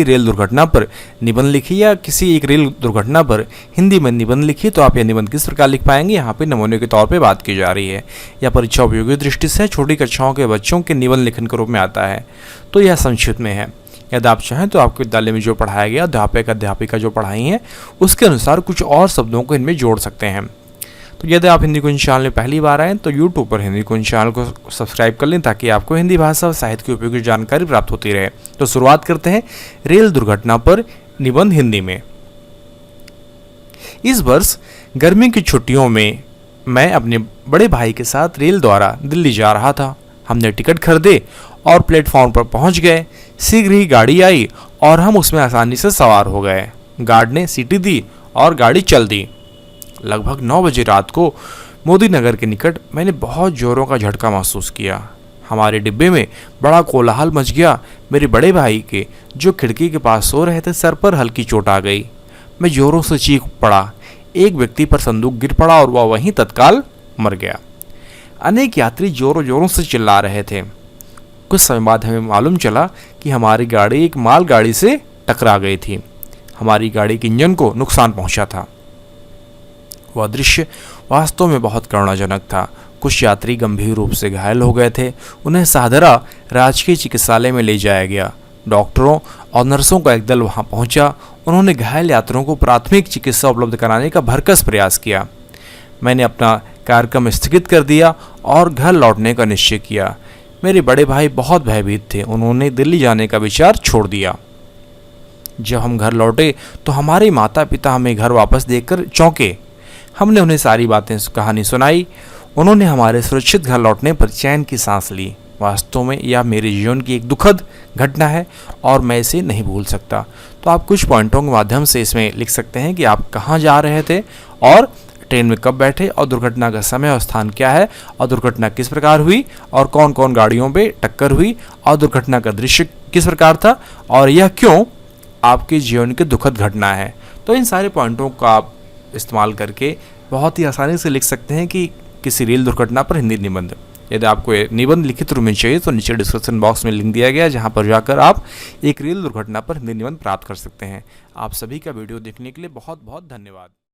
Rail दुर्घटना पर निबंध लिखिए या किसी एक रेल दुर्घटना पर हिंदी में निबंध लिखिए तो आप यह निबंध किस प्रकार लिख पाएंगे, यहाँ पे नमूने के तौर पे बात की जा रही है। यह परीक्षा उपयोगी दृष्टि से छोटी कक्षाओं के बच्चों के निबंध लेखन के रूप में आता है, तो यह संक्षिप्त में है। यदि आप चाहें तो आपके विद्यालय में जो पढ़ाया गया अध्यापक अध्यापिका जो पढ़ाई हैं उसके अनुसार कुछ और शब्दों को इनमें जोड़ सकते हैं। तो यदि आप हिंदी क्विंज चैनल में पहली बार आएँ तो यूट्यूब पर हिंदी क्विंज चैनल को सब्सक्राइब कर लें ताकि आपको हिंदी भाषा और साहित्य की उपयोगी जानकारी प्राप्त होती रहे। तो शुरुआत करते हैं रेल दुर्घटना पर निबंध हिंदी में। इस वर्ष गर्मी की छुट्टियों में मैं अपने बड़े भाई के साथ रेल द्वारा दिल्ली जा रहा था। हमने टिकट खरीदे और प्लेटफॉर्म पर पहुंच गए। शीघ्र ही गाड़ी आई और हम उसमें आसानी से सवार हो गए। गार्ड ने सीटी दी और गाड़ी चल दी। लगभग 9 बजे रात को मोदी नगर के निकट मैंने बहुत जोरों का झटका महसूस किया। हमारे डिब्बे में बड़ा कोलाहल मच गया। मेरे बड़े भाई के जो खिड़की के पास सो रहे थे सर पर हल्की चोट आ गई। मैं जोरों से चीख पड़ा। एक व्यक्ति पर संदूक गिर पड़ा और वह वहीं तत्काल मर गया। अनेक यात्री जोरों जोरों से चिल्ला रहे थे। कुछ समय बाद हमें मालूम चला कि हमारी गाड़ी एक माल गाड़ी से टकरा गई थी। हमारी गाड़ी के इंजन को नुकसान पहुंचा था। वह दृश्य वास्तव में बहुत करुणाजनक था। कुछ यात्री गंभीर रूप से घायल हो गए थे। उन्हें सादरा राजकीय चिकित्सालय में ले जाया गया। डॉक्टरों और नर्सों का एक दल वहां पहुंचा। उन्होंने घायल यात्रियों को प्राथमिक चिकित्सा उपलब्ध कराने का भरसक प्रयास किया। मैंने अपना कार्यक्रम स्थगित कर दिया और घर लौटने का निश्चय किया। मेरे बड़े भाई बहुत भयभीत थे। उन्होंने दिल्ली जाने का विचार छोड़ दिया। जब हम घर लौटे तो हमारे माता पिता हमें घर वापस देखकर चौंके। हमने उन्हें सारी बातें कहानी सुनाई। उन्होंने हमारे सुरक्षित घर लौटने पर चैन की सांस ली। वास्तव में यह मेरे जीवन की एक दुखद घटना है और मैं इसे नहीं भूल सकता। तो आप कुछ पॉइंटों के माध्यम से इसमें लिख सकते हैं कि आप कहाँ जा रहे थे और ट्रेन में कब बैठे और दुर्घटना का समय और स्थान क्या है और दुर्घटना किस प्रकार हुई और कौन कौन गाड़ियों पे टक्कर हुई और दुर्घटना का दृश्य किस प्रकार था और यह क्यों आपके जीवन की दुखद घटना है। तो इन सारे पॉइंटों का आप इस्तेमाल करके बहुत ही आसानी से लिख सकते हैं कि किसी रेल दुर्घटना पर हिंदी निबंध। यदि आपको निबंध लिखित रूप में चाहिए तो नीचे डिस्क्रिप्शन बॉक्स में लिंक दिया गया है जहां पर जाकर आप एक रेल दुर्घटना पर हिंदी निबंध प्राप्त कर सकते हैं। आप सभी का वीडियो देखने के लिए बहुत बहुत धन्यवाद।